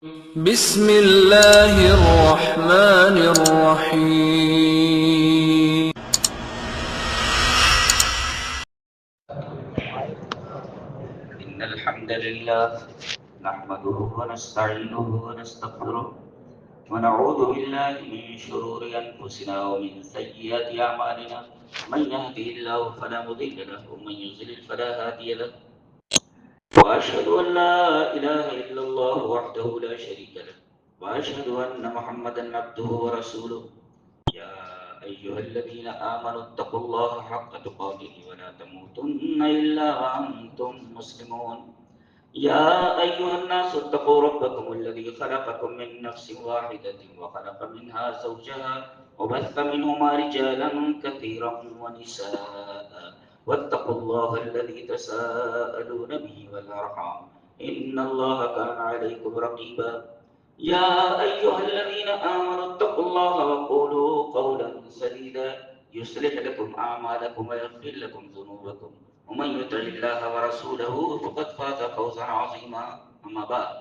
بسم اللہ الرحمن الرحیم. إن الحمد لله نحمده ونستعينه ونستغفره ونعوذ بالله من شرور أنفسنا ومن سيئات أعمالنا من يهده الله فلا مضل له ومن يضلل فلا هادي له وأشهد أن لا إله إلا الله وحده لا شريك له وأشهد أن محمدا عبده ورسوله يا أيها الذين آمنوا اتقوا الله حق تقاته ولا تموتن إلا وأنتم مسلمون يا أيها الناس اتقوا ربكم الذي خلقكم من نفس واحدة وخلق منها زوجها وبث منهما رجالا كثيرا ونساء واتقوا الله الذي تساءلون به والأرحام إن الله كان عليكم رقيبا يا أيها الذين آمنوا اتقوا الله وقولوا قولا سديدا يصلح لكم أعمالكم ويغفر لكم ذنوبكم ومن يطع الله ورسوله فقد فاز فوزا عظيما أما بعد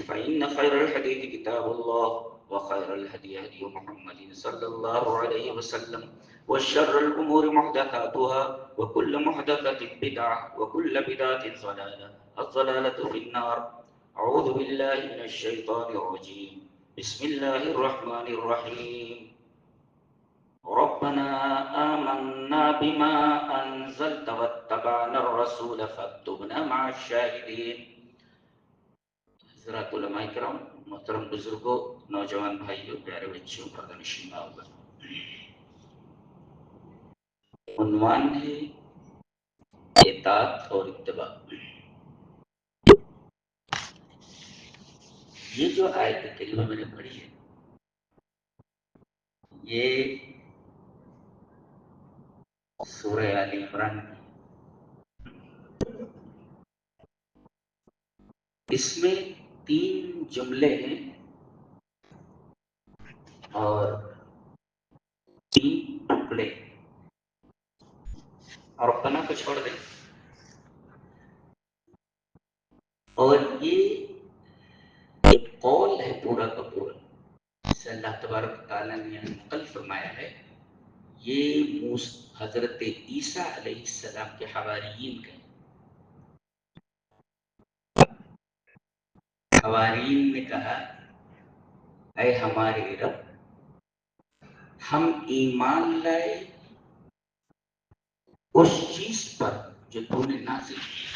فإن خير الحديث كتاب الله وخير الهدي هدي محمد صلى الله عليه وسلم وشر الأمور محدثاتها وكل محدثة بدعة وكل بدعة ضلالة الضلالة في النار أعوذ بالله من الشيطان الرجيم بسم الله الرحمن الرحيم ربنا آمنا بما أنزلت واتبعنا الرسول فاكتبنا مع الشاهدين. حضرات علماء کرام، محترم بزرگوں، نوجوان بھائیوں، پیارے بچوں، پردہ نشین بھائیوں، عنوان ہے اطاعت اور اتباع. یہ جو آیت کریمہ میں نے پڑھی ہے، یہ سورہ آل عمران کی. اس میں 3 جملے ہیں اور 3 ٹکڑے، اور ربنا کو چھوڑ دیں. اور یہ ایک قول ہے پورا کا پورا، جسے اللہ تبارک تعالیٰ نے نقل فرمایا ہے. یہ حضرت عیسیٰ علیہ السلام کے حواریین کا. حواریین نے کہا، اے ہمارے رب، ہم ایمان لائے اس چیز پر جو تو نے نازل کی.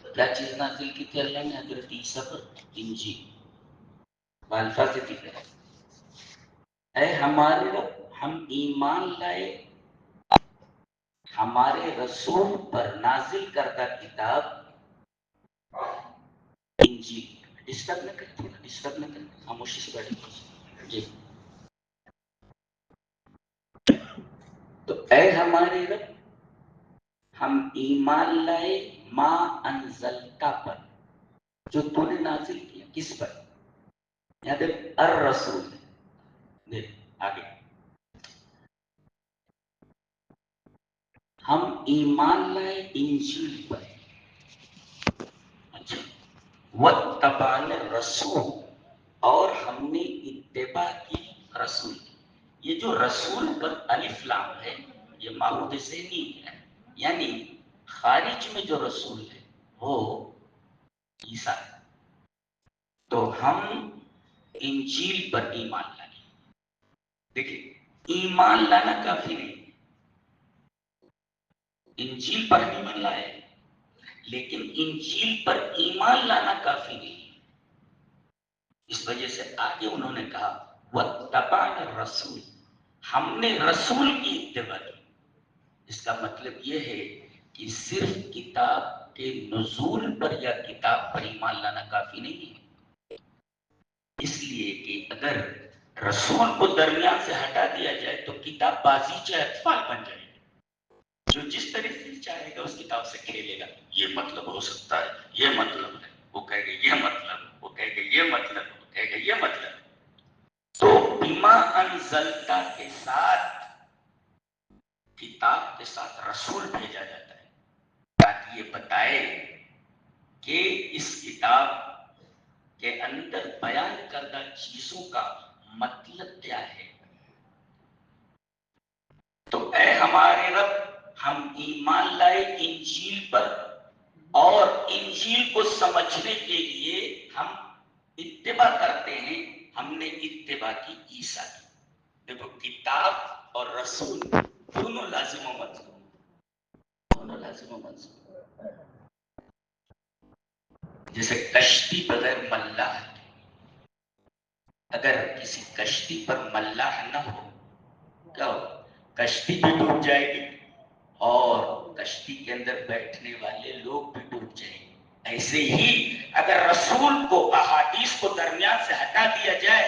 کیا چیز نازل کی تھی اللہ نے حضرت عیسیٰ پر؟ انجیل. بالفاظ ذکر ہے، اے ہمارے رب، ہم ایمان لائے ہمارے رسول پر نازل کردہ کتاب انجیل. ڈسٹرب نہ کرتے، ڈسٹرب نہ کرتے، خاموشی سے بیٹھے. جی. تو اے ہمارے رب، ہم ایمان لائے ما انزلتا پر، جو تو نے نازل کیا. کس پر؟ یہاں دیکھ الرسول، دیکھ آگے، ہم ایمان لائے انجیل پر. اچھا، واتبعنا الرسول، اور ہم نے اتباع کی رسول کی. یہ جو رسول پر الف لام ہے، یہ معبود ذہنی ہے، یعنی خارج میں جو رسول ہے وہ عیسیٰ ہے. تو ہم انجیل پر ایمان لائے. دیکھیں، ایمان لانا کافی نہیں. انجیل پر ایمان لائے، لیکن انجیل پر ایمان لانا کافی نہیں. اس وجہ سے آگے انہوں نے کہا واتبعنا الرسول، ہم نے رسول کی اتباع کی. اس کا مطلب یہ ہے کہ صرف کتاب کے نزول پر یا کتاب پر ایمان لانا کافی نہیں ہے. اس لیے کہ اگر رسول کو درمیان سے ہٹا دیا جائے تو کتاب بازیچہ اطفال بن جائے گی. جو جس طرح سے چاہے گا اس کتاب سے کھیلے گا. یہ مطلب ہو سکتا ہے، یہ مطلب ہے، وہ کہے گا یہ مطلب، وہ کہے گا یہ مطلب، وہ کہے گا یہ مطلب. تو بما انزلتا کے ساتھ کتاب کے ساتھ رسول بھیجا جاتا ہے تاکہ یہ بتائے کہ اس کتاب کے اندر بیان کردہ چیزوں کا مطلب کیا ہے۔ تو اے ہمارے رب، ہم ایمان لائے انجیل پر، اور انجیل کو سمجھنے کے لیے ہم اتباع کرتے ہیں۔ ہم نے اتباع کی عیسیٰ کی۔ دیکھو، کتاب اور رسول دونوں لازم و ملزوم، دونوں لازم و ملزوم۔ جیسے کشتی بغیر ملاح کے، اگر کسی کشتی پر ملاح نہ ہو، کیا ہو؟ کشتی بھی ڈوب جائے گی اور کشتی کے اندر بیٹھنے والے لوگ بھی ڈوب جائیں گے۔ ایسے ہی اگر رسول کو، احادیث کو درمیان سے ہٹا دیا جائے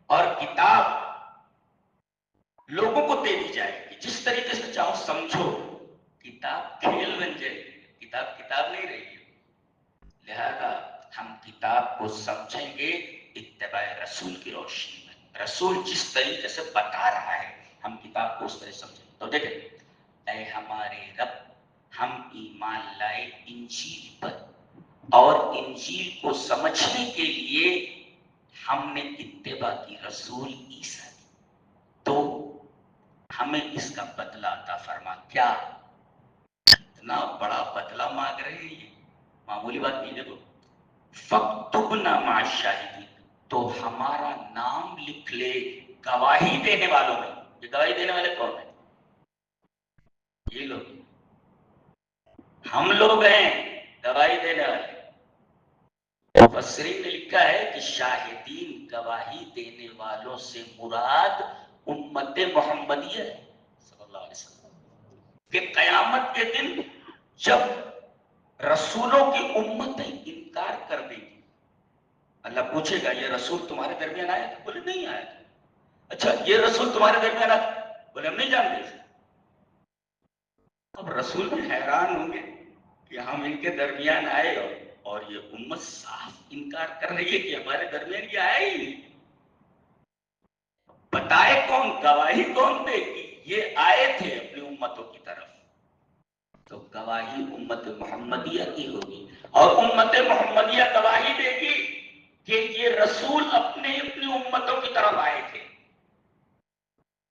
اور کتاب لوگوں کو دے دی جائے کہ جس طریقے سے چاہو سمجھو، کتاب کھیل بن جائے گی، کتاب کتاب نہیں رہے گی۔ لہذا ہم کتاب کو سمجھیں گے اتباع رسول کی روشنی میں۔ رسول جس طریقے سے بتا رہا ہے ہم کتاب کو اس طرح سمجھیں گے۔ تو دیکھیں، اے ہمارے رب، ہم ایمان لائے انجیل پر، اور انجیل کو سمجھنے کے لیے ہم نے اتباع کی رسول عیسیٰ کی۔ تو ہمیں اس کا بدلہ عطا فرما۔ کیا اتنا بڑا بدلہ مانگ رہے ہیں؟ یہ معمولی بات نہیں۔ دیکھو، فَاكْتُبْنَا مَعَ الشَّاهِدِينَ، تو ہمارا نام لکھ لے گواہی دینے والوں میں۔ یہ گواہی دینے والے کون ہیں؟ یہ لوگ، ہم لوگ ہیں گواہی دینے والے۔ مفسرین نے لکھا ہے کہ شاہدین، گواہی دینے والوں سے مراد امت محمدیہ ہے صلی اللہ علیہ وسلم، کہ قیامت کے دن جب رسولوں کی امتیں انکار کر دیں گی، اللہ پوچھے گا یہ رسول تمہارے درمیان آیا تھا؟ بولے نہیں آیا تھا۔ اچھا، یہ رسول تمہارے درمیان آیا تھا؟ بولے ہم نہیں جانتے اسے۔ اب رسول بھی حیران ہوں گے کہ ہم ان کے درمیان آئے اور یہ امت صاف انکار کر رہی ہے کہ ہمارے درمیان یہ آیا ہی نہیں۔ بتائے کون، گواہی کون دے کہ یہ آئے تھے اپنی امتوں کی طرف؟ تو گواہی امت محمدیہ کی ہوگی، اور امت محمدیہ گواہی دے گی کہ یہ رسول اپنی امتوں کی طرف آئے تھے۔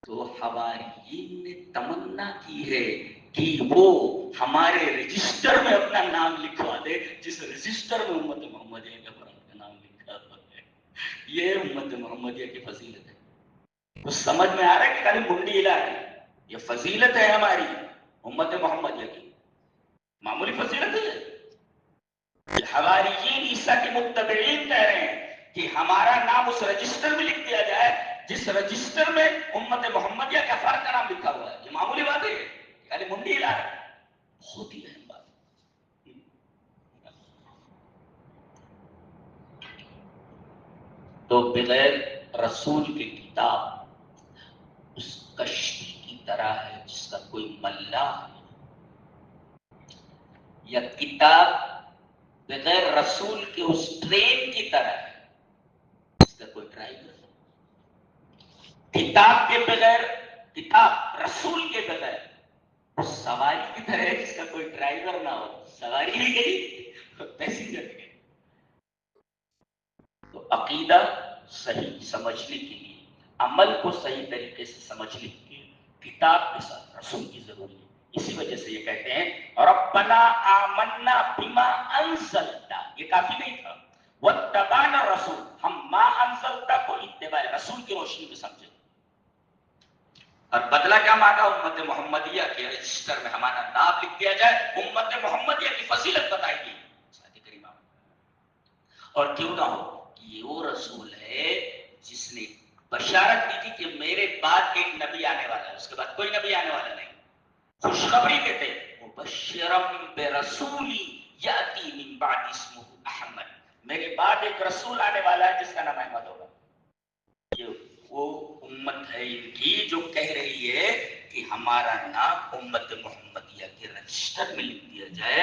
تو حواریین نے تمنا کی ہے کہ وہ ہمارے رجسٹر میں اپنا نام لکھوا دے، جس رجسٹر میں امت محمدیہ کے کا نام لکھا ہوا ہے۔ یہ امت محمدیہ کی فضیلت ہے۔ تو سمجھ میں آ رہا ہے کہ خالی منڈی ہلا ہے؟ یہ فضیلت ہے ہماری امت محمدیہ کی، معمولی فضیلت ہے۔ حواریین عیسیٰ کے متبعین کہہ رہے ہیں کہ ہمارا نام اس رجسٹر میں لکھ دیا جائے جس رجسٹر میں امت محمدیہ کا فرد کا نام لکھا ہوا ہے۔ یہ معمولی بات ہے، خالی منڈی ہلا ہے؟ بہت ہی اہم بات۔ تو بغیر رسول کی کتاب اس کشتی کی طرح ہے جس کا کوئی ملاح نہیں، یا کتاب بغیر رسول کے اس ٹرین کی طرح ہے جس کا کوئی ڈرائیور نہیں۔ کتاب کے بغیر، کتاب رسول کے بغیر اس سواری کی طرح ہے جس کا کوئی ڈرائیور نہ ہو، سواری بھی گئی، پیسنجر بھی گئی۔ تو عقیدہ صحیح سمجھنے کے لیے، عمل کو صحیح طریقے سے سمجھنے کے لیے کتاب کے ساتھ رسول کی ضروری ہے۔ اسی وجہ سے یہ کہتے ہیں ربنا آمنا بما انزلتا، یہ کافی نہیں تھا، واتبعنا الرسول، ہم ما انزلتا کو اتباع رسول کی روشنی میں سمجھے۔ اور بدلہ کیا مانگا؟ امت محمدیہ کے رجسٹر میں ہمارا نام لکھ دیا جائے، امت محمدیہ کی فضیلت بتائی گئی ساتھ کریمہ۔ اور کیوں نہ ہو کہ یہ وہ رسول ہے جس نے بشارت دی تھی کہ میرے بعد ایک نبی آنے والا ہے، اس کے بعد کوئی نبی آنے والا نہیں۔ خوشخبری دیتے مبشرم برسول یاتی من بعد اسمہ احمد، میرے بعد ایک رسول آنے والا ہے جس کا نام احمد ہوگا۔ یہ وہ امت ہے ان کی جو کہہ رہی ہے کہ ہمارا نام امت محمدیہ کے رجسٹر میں لکھ دیا جائے،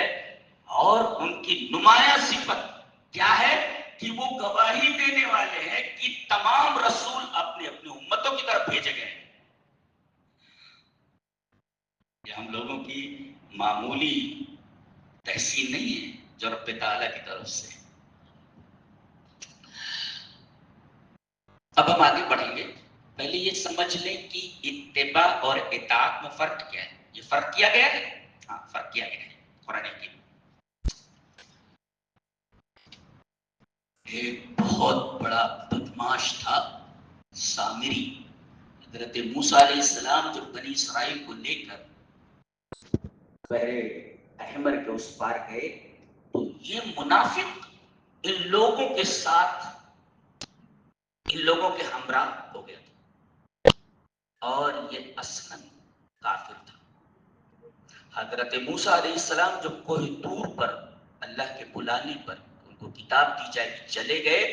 اور ان کی نمایاں صفت کیا ہے کہ وہ گواہی دینے والے ہیں کہ تمام رسول اپنے اپنی امتوں کی طرف بھیجے گئے ہیں۔ یہ ہم لوگوں کی معمولی تحسین نہیں ہے، جو رب تعالیٰ کی طرف سے۔ اب ہم آگے بڑھیں گے، پہلے یہ سمجھ لیں کہ اتباع اور اطاعت میں فرق کیا ہے۔ یہ فرق کیا گیا ہے، ہاں فرق کیا گیا ہے قرآن کی۔ ایک بہت بڑا بدماش تھا سامری، حضرت موسیٰ علیہ السلام جب بنی اسرائیل کو لے کر بحر احمر کے اس پار گئے تو یہ منافق ان لوگوں کے ساتھ، ان لوگوں کے ہمراہ ہو گیا تھا، اور یہ اصلاً کافر تھا۔ حضرت موسیٰ علیہ السلام جو کوہ طور پر اللہ کے بلانے پر ان کو کتاب دی جائے گی چلے گئے،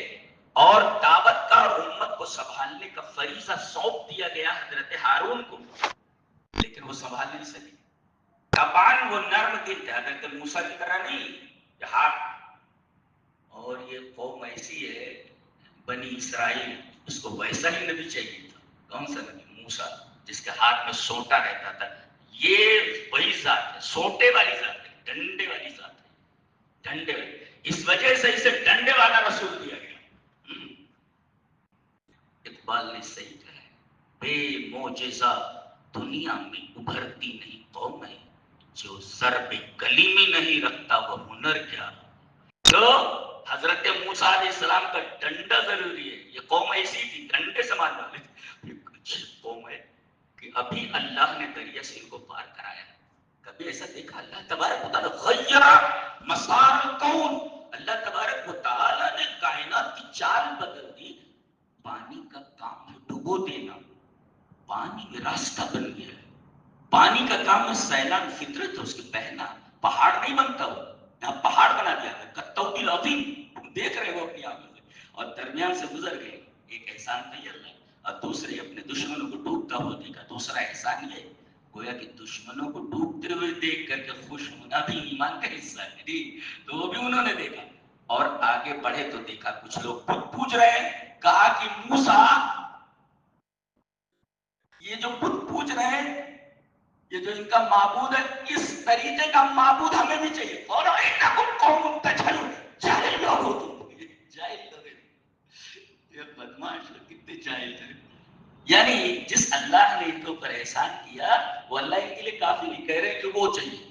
اور دعوت کا اور امت کو سنبھالنے کا فریضہ سونپ دیا گیا حضرت ہارون کو، لیکن وہ سنبھال نہیں سکے۔ طبعاً وہ نرم دل تھے، حضرت موسیٰ کی طرح نہیں کہ ہاتھ، اور یہ قوم ایسی ہے بنی اسرائیل، اس کو ویسا ہی نبی چاہیے تھا۔ کون سا نبی؟ موسیٰ، جس کے ہاتھ میں سوٹا رہتا تھا۔ یہ وہی ذات ہے، سوٹے والی ذات ہے، ڈنڈے والی ذات ہے، ڈنڈے والی۔ اس وجہ سے اسے ڈنڈے والا رسول دیا گیا۔ اقبال نے صحیح کہا ہے، بے معجزہ دنیا میں ابھرتی نہیں قوم ہے، جو ضرب کلیمی نہیں رکھتا وہ ہنر کیا۔ جو حضرت موسیٰ علیہ السلام کا ڈنڈا ضروری ہے، یہ قوم ایسی تھی ڈنڈے سے مارنے والی قوم ہے کہ ابھی اللہ نے دریا سے ان کو پار کرایا۔ کبھی ایسا دیکھا اللہ تبارک و تعالی غیر مسار الکون، اللہ تبارک و تعالی نے کائنات کی چال بدل دی۔ پانی کا کام ہے ڈبو دینا، پانی میں راستہ بن گیا ہے۔ پانی کا کام ہے سیلان، فطرت ہے اس کے بہنا، پہاڑ نہیں بنتا وہ، یہاں پہاڑ بنا دیا ہے کتوبی العظیم، تم دیکھ رہے ہو اپنی آنکھوں سے، اور درمیان سے گزر گئے۔ ایک احسان تو یہ اللہ، اور دوسرے اپنے دشمنوں کو ڈوبتا ہوا دیکھا۔ دوسرا احسان یہ گویا کہ دشمنوں کو ڈوبتے ہوئے دیکھ کر کے خوش ہونا بھی ایمان کا حصہ ہے، تو وہ بھی انہوں نے دیکھا۔ اور آگے بڑھے تو دیکھا کچھ لوگ بت پوج رہے ہیں، کہا کہ موسیٰ یہ جو بت پوج رہے ہیں، یہ جو ان کا معبود ہے، اس طریقے کا معبود ہمیں بھی چاہیے۔ اور انکم قوم تجہلون، جاہل لوگ ہو تم، جاہل لوگ ہیں، یہ بدماش لوگ کتنے جاہل تھے۔ یعنی جس اللہ نے ان کے اوپر احسان کیا وہ اللہ ان کے لیے کافی نہیں، کہہ رہے ہیں کہ وہ چاہیے،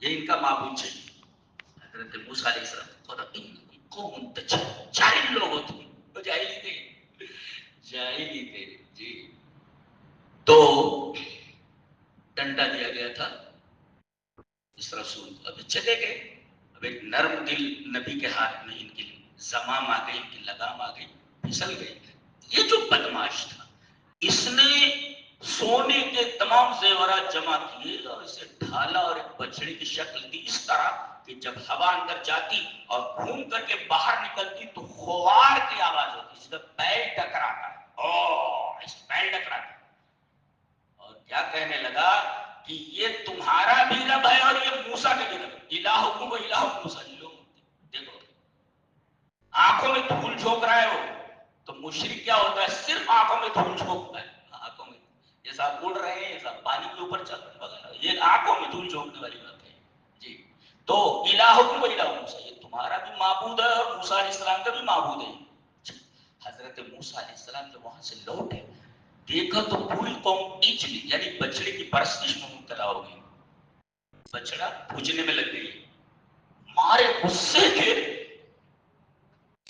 یہ ان کا معبود چاہیے۔ حضرت موسیٰ علیہ السلام اور انکم قوم تجہلون، جاہل لوگ ہو تم، وہ جاہل ہی تھے، جاہل ہی تھے جی۔ تو ڈنڈا دیا گیا تھا اس رسول کو، ابھی چلے گئے۔ اب ایک نرم دل نبی کے ہاتھ میں ان کی زمام آ گئی، ان کی لگام آ گئی، پھسل گئی۔ یہ جو بدماش تھا، اس نے سونے کے تمام زیورات جمع کیے اور اسے ڈھالا اور ایک بچڑے کی شکل دی، اس طرح کہ جب ہوا اندر جاتی اور گھوم کر کے باہر نکلتی تو خوار کی آواز ہوتی، اس کا پیر ٹکراتا، اس پیر ٹکراتا، اور کیا کہنے لگا کہ یہ تمہارا بھی رب ہے اور یہ موسیٰ کا بھی رب ہے، الہکم و الہ موسیٰ۔ دیکھو آنکھوں میں دھول جھونک رہا ہے وہ، تو مشرک کیا ہوتا ہے؟ صرف آنکھوں میں دھول جھونکتا ہے، آنکھوں میں جیسا اڑ رہے ہیں، جیسا پانی کے اوپر چل رہے ہیں، یہ آنکھوں میں دھول جھونکنے والی بات ہے جی۔ تو الہکم و الہ موسیٰ، یہ تمہارا بھی معبود ہے اور موسیٰ علیہ السلام کا بھی معبود ہے۔ حضرت موسیٰ علیہ السلام جب وہاں سے لوٹے، دیکھا تو پوری قوم ایچلی یعنی بچڑے کی پرستش میں مبتلا ہو گئی، بچڑا پوجنے میں لگ گئی، مارے غصے کے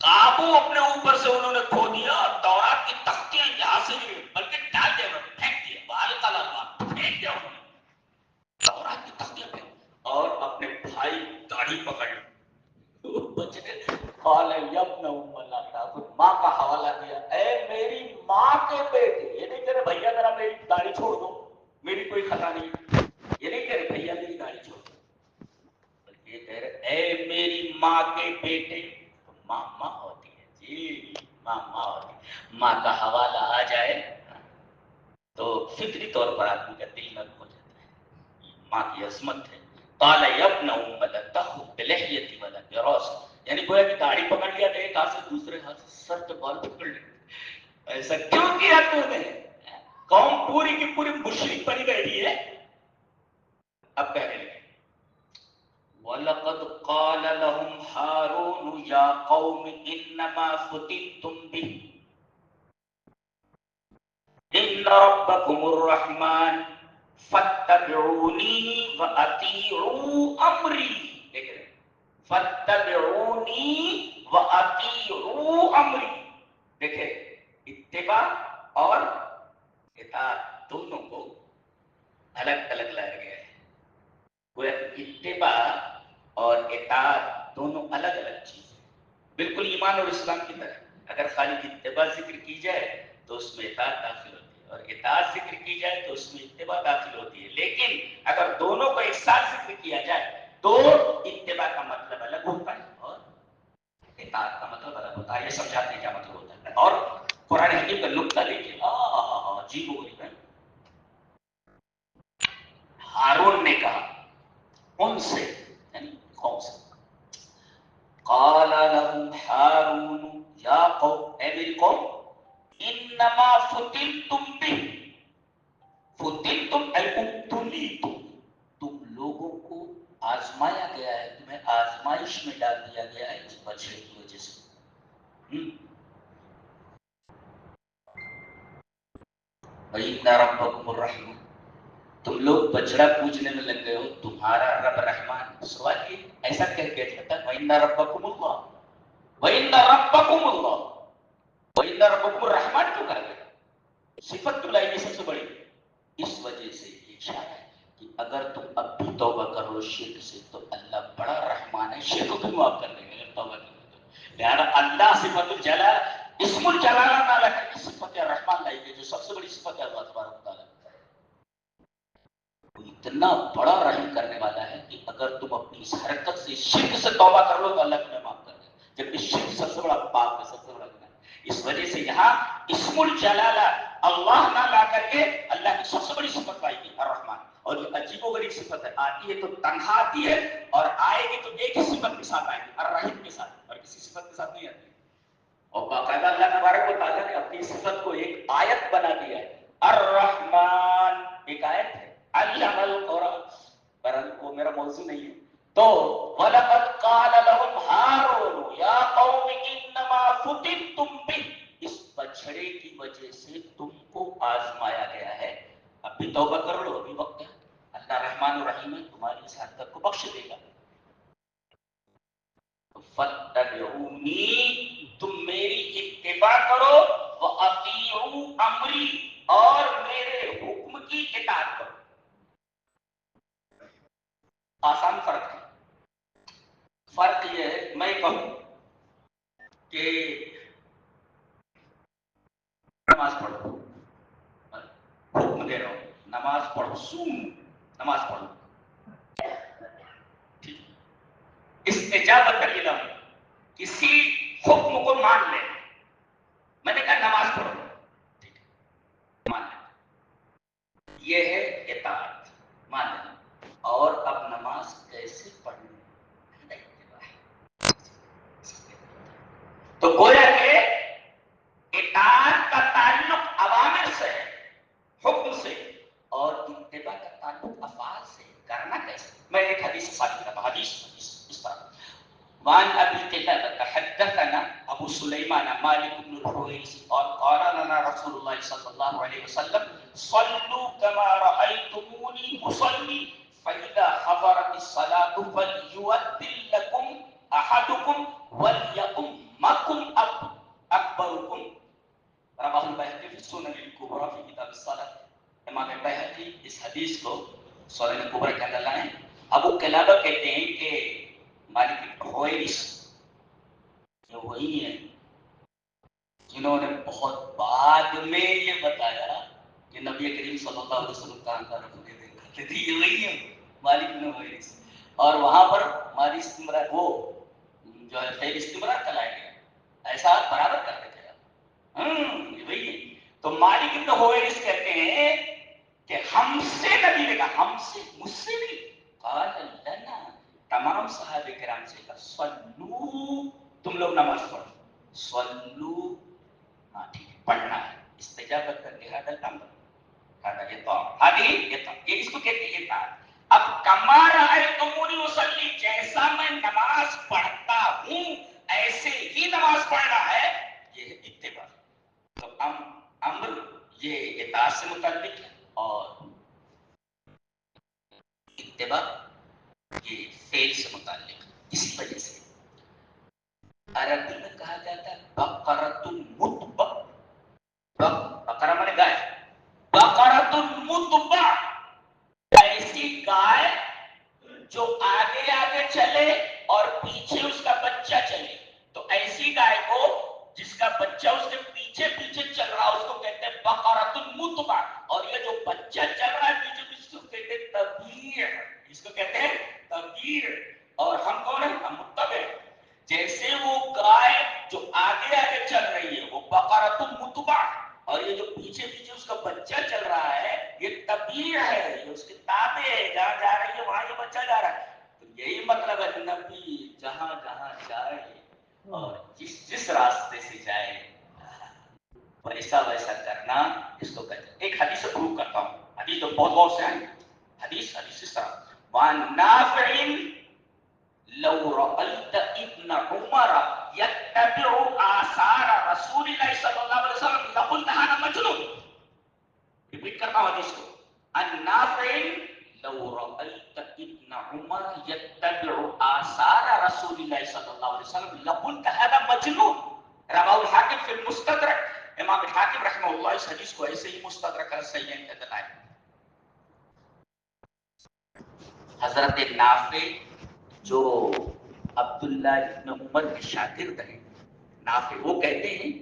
قابو اپنے اوپر سے انہوں نے کھو دیا، اور تورات کی تختیاں یہاں سے گری، بلکہ ڈال دیا، پھینک دیا، بالکا لگا پھینک دیا انہوں نے تورات کی تختیاں پھینک، اور اپنے بھائی داڑھی پکڑ لی، بچنے قال یبن ام لا تاخذ، ماں کا حوالہ دیا، اے میری ماں کے بیٹے، یہ نہیں کہہ رہے بھیا ذرا میری داڑھی چھوڑ دو، میری کوئی خطا نہیں، یہ نہیں کہہ رہے بھیا میری داڑھی چھوڑ دو، بلکہ یہ کہہ رہے اے میری ماں کے بیٹے۔ تو ماں ماں ہوتی ہے جی، ماں ماں ہوتی ہے، ماں کا حوالہ آ جائے تو فطری طور پر آدمی کا دل نرم ہو جاتا ہے، ماں کی عظمت ہے۔ قال یبن ام لا تاخذ بلحیتی ولا براسی، یعنی گویا کہ داڑھی پکڑ لیا تو ایک ہاتھ سے دوسرے ہاتھ سے سر کے بال پکڑ لیا، ایسا کیوں کیا تو نے؟ قوم پوری کی پوری مشرک بنی بیٹھی ہے۔ اب کہنے لگے وَلَقَدْ قال لهم هارون يا قوم إنما فتنتم به إن ربكم الرحمن فاتبعوني وأطيعوا أمري. فاتبعوني وأطيعوا أمري. دیکھیں اتباع اور اطاعت دونوں کو الگ الگ لایا گیا ہے. اتباع اور اطاعت دونوں الگ الگ چیزیں، بالکل ایمان اور اسلام کی طرح. اگر خالی اتباع ذکر کی جائے تو اس میں اطاعت داخل ہوتی ہے، اور اطاعت ذکر کی جائے تو اس میں اتباع داخل ہوتی ہے. لیکن اگر دونوں کو ایک ساتھ ذکر کیا جائے تو اتباع کا مطلب الگ ہوتا ہے اور اطاعت کا مطلب الگ ہوتا ہے. یہ سمجھاتے ہیں کیا مطلب ہوتا ہے. اور قرآن حکیم کا نقطہ دیکھیے، جی وہ ہارون نے کہا ان سے، یعنی قوم سے، قال لهم هارون یا قوم، اے میری قوم، انما فتنتم به، فتنتم ای ابتلیتم، تم لوگوں کو آزمایا گیا ہے، تمہیں آزمائش میں ڈال دیا گیا ہے اس بچے کی وجہ سے. وَإِنَّ رَبَّكُمُ الرَّحْمَنُ، تم لوگ بچڑا پوجنے میں لگ گئے ہو، تمہارا رب رحمان. سوال یہ ایسا کہہ کے کہتا ہے وَإِنَّ رَبَّكُمُ اللَّهُ وَإِنَّ رَبَّكُمُ اللَّهُ وَإِنَّ رَبَّكُمُ الرَّحْمَنُ کیوں کر گئے؟ صفت کیوں لائی گئی سب سے بڑی؟ اس وجہ سے یہ اشارہ ہے کہ اگر تم اب بھی توبہ کرو شرک سے تو اللہ بڑا رحمان ہے، شرک کو بھی معاف کر دیں گے اگر توبہ کرو تو. لہذا اللہ صفت الجلال، اسم الجلالہ تعالیٰ کی صفت رحمان لائی گئی جو سب سے بڑی صفت ہے اللہ تبارک و تعالیٰ. اتنا بڑا رحم کرنے والا ہے کہ اگر تم اپنی اس حرکت سے شرک سے توبہ کر لو تو اللہ تمہیں معاف کر دے، جبکہ شرک سب سے بڑا پاپ ہے، سب سے بڑا گناہ. اس وجہ سے یہاں اسم الجلالہ اللہ نہ لا کر کے اللہ کی سب سے بڑی صفت پائی گئی الرحمن. اور یہ عجیب و غریب صفت ہے، آتی ہے تو تنہا آتی ہے اور آئے گی تو ایک ہی صفت کے ساتھ آئے گی، الرحیم کے ساتھ، اور کسی صفت کے ساتھ نہیں آتی. اور باقاعدہ اللہ تبارک و تعالیٰ نے اپنی صفت کو ایک آیت بنا دیا ہے. الرحمن ایک آیت ہے، علم القرآن، پر وہ میرا موضوع نہیں ہے. تو وَلَقَدْ قَالَ لَهُمْ هَارُونُ يَا قَوْمِ إِنَّمَا فُتِنْتُمْ بِهِ، اس بچڑے کی وجہ سے تم کو آزمایا گیا ہے، اب بھی توبہ کر لو، ابھی وقت ہے. اللہ رحمان الرحیم ہے، تمہاری اس حرکت کو بخش دے گا. فَاتَّبِعُونِي، تم میری اتباع کرو، وَأَطِیعُوا أَمْرِی، اور میرے حکم کی اطاعت کرو. آسان فرق ہے. فرق یہ ہے میں کہوں کہ نماز پڑھو، حکم دے رہا ہوں نماز پڑھو، سوم نماز پڑھو، ٹھیک. استجابت الہی، کسی حکم کو مان لے. میں نے کہا نماز پڑھو، ٹھیک ہے مان لے، یہ ہے اطاعت، مان لینا. اور اب نماز کیسے پڑھنی، تو گویا کہ اطاعت کا تعلق اوامر سے ہے، حکم سے، اور اتباع کا تعلق افعال سے. کرنا کیسے؟ میں ایک حدیث سے ثابت کرتا ہوں. حدیث اس طرح وان ابي قتادة حدثنا ابو سليمان مالك بن الحويرث قال لنا رسول الله صلى الله عليه وسلم صلوا كما رايتموني اصلي فاذا حضرت الصلاه فليؤذن لكم احدكم وليؤمكم اكبركم. رواه البيهقي في السنن الكبرى في كتاب الصلاه. امام البيهقي اس حدیث کو سنن الکبرى کے اندر لائے. ابو قلابہ کہتے ہیں کہ مالک بن حویرث جو وہی ہیں جنہوں نے بہت بعد میں یہ بتایا کہ نبی کریم صلی اللہ علیہ وسلم کہاں کا رکھنے دے کرتے تھے، یہ وہی ہیں مالک بن حویرث. اور وہاں پر مالی استمرار، وہ جو ہے خیر استمرار کا لائے گئے، ایسا برابر کرتے تھے. یہ وہی ہے. تو مالک بن حویرث کہتے ہیں کہ ہم سے نبی نے کہا، ہم سے، مجھ سے نہیں، قال لنا، تمام صحابہ کرام سے کہا، صلو، تم لوگ نماز پڑھو، صلو، ہاں ٹھیک ہے پڑھنا ہے. استجابت کر کے ہذا الامر، ہذا اطاعت، ہذه اطاعت، یہ اس کو کہتے ہیں اطاعت. اب کما رأیتمونی اصلی، جیسا میں نماز پڑھتا ہوں ایسے ہی نماز پڑھنا ہے، یہ ہے اتباع. تو امر یہ اطاعت سے متعلق ہے، اور اتباع یہ فعل سے متعلق ہے. اسی وجہ سے عربی میں کہا جاتا ہے بقرۃ المتبع. بقرہ مانے گائے، بقرۃ المتبع ایسی گائے جو آگے آگے چلے اور پیچھے اس کا بچہ چلے. تو ایسی گائے کو جس کا بچہ اس کے پیچھے پیچھے چل رہا اس کو کہتے ہیں بقرۃ المتبع، اور یہ جو بچہ چل رہا ہے پیچھے پیچھے اس کو کہتے ہیں تبیع. اس کو کہتے ہیں تبیع. اور ہم کون ہیں؟ ہم متبع. جیسے وہ گائے جو آگے آگے چل رہی ہے وہ بقرۃ المتبع، اور یہ جو پیچھے پیچھے اس کا بچہ چل رہا ہے یہ تبیع ہے، یہ اس کے تابع ہے. جہاں جا رہی ہے وہاں یہ بچہ جا رہا ہے. تو یہی مطلب ہے نبی جہاں جہاں جائے اور جس جس راستے سے جائے ویسا ویسا کرنا، اس کو کہتے ہیں. ایک حدیث سے پروف کرتا ہوں. حدیث تو بہت بہت سے ہیں. حدیث اس طرح وعن نافع لو رأيت ابن عمر يتبع آثار رسول الله صلی اللہ علیہ وسلم لقلت هذا مجنون. ریپیٹ کرتا ہوں حدیث کو. عن نافع لو رأيت ابن عمر يتبع آثار رسول الله صلی اللہ علیہ وسلم لقلت هذا مجنون. رواه الحاکم فی المستدرک. امام حاکم رحمہ اللہ اس حدیث کو ایسے ہی مستدرک الصحیحین کے اندر لائے. حضرت نافع جو عبداللہ ابن عمر کے شاگرد ہیں، نافع وہ کہتے ہیں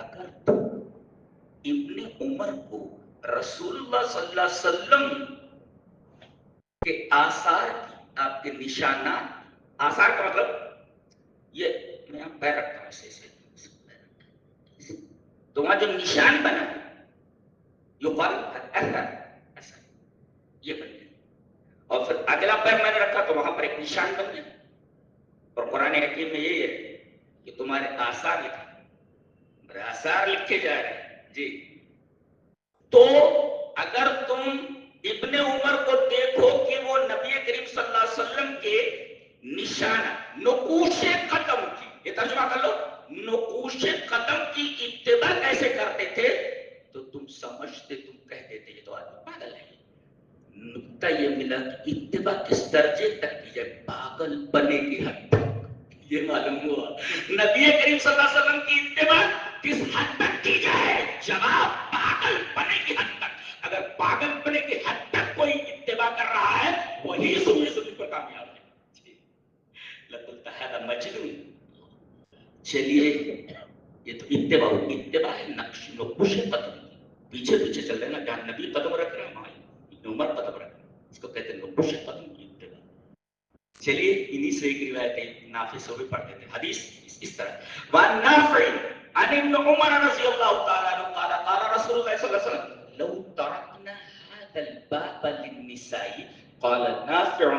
اگر تو ابن عمر کو رسول اللہ صلی اللہ علیہ وسلم کے آثار کی، آپ کے نشانات، آثار کا مطلب یہ میں پیر رکھتا ہوں ایسے تو وہاں جو نشان بنا یہ بن گیا، اور پھر اگلا پیر میں نے رکھا تو وہاں پر ایک نشان بن گیا. اور قرآن حکیم میں یہ ہے کہ تمہارے آثار لکھا، میرے آثار لکھے جا رہے ہیں جی. تو اگر تم ابن عمر کو دیکھو کہ وہ نبی کریم صلی اللہ علیہ وسلم کے نشانہ نقوش قدم کی، یہ ترجمہ کر لو، نقوش قدم کی اتباع کیسے کرتے تھے تو تم سمجھتے، تم کہہ دیتے یہ تو آدمی پاگل ہے. نقطہ یہ ملا کہ اتباع کس درجے تک کی جائے، پاگل بنے کی حد تک. یہ معلوم ہوا نبی کریم صلی اللہ علیہ وسلم کی اتباع کس حد تک کی جائے، جواب پاگل بنے کی حد تک. اگر پاگل بنے کی حد تک کوئی اتباع کر رہا ہے وہی سنت پر کامیاب ہے. لقلت هذا مجنون. چلیے یہ تو اتباع ہوگی، اتباع ہے نقوش قدم، پیچھے پیچھے چل رہے نا، جہاں نبی قدم رکھ رہے ہیں وہاں ابن عمر قدم رکھ رہے ہیں، اس کو کہتے ہیں نقوش قدم کی اتباع. چلیے انہی سے ایک روایت ہے نافع سے بھی پڑھ دیتے ہیں. حدیث اس طرح وعن نافع عن ابن عمر رضی اللہ تعالی عنہ قال قال رسول اللہ صلی اللہ علیہ وسلم لو ترکنا هذا الباب للنساء قال نافع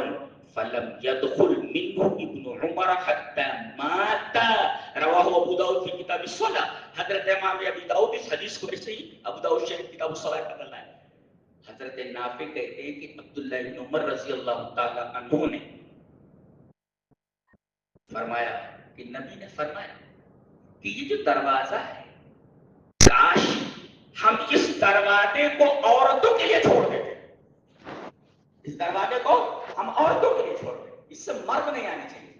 فلم يدخل منه ابن عمر حتى مات. رواه ابو داؤد في کتاب الصلاة. حضرت امام ابی داؤد اس حدیث کو ایسے ہی ابو داؤد شریف کتاب الصلاة کا نقل ہے. حضرت نافع کہتے ہیں کہ عبداللہ ابن عمر رضی اللہ تعالی عنہ نے فرمایا کہ نبی نے فرمایا کہ یہ جو دروازہ ہے کاش ہم اس دروازے کو عورتوں کے لیے چھوڑ دیتے. اس دروازے کو ہم عورتوں کے لیے چھوڑ دیتے، اس سے مرد نہیں آنے چاہیے.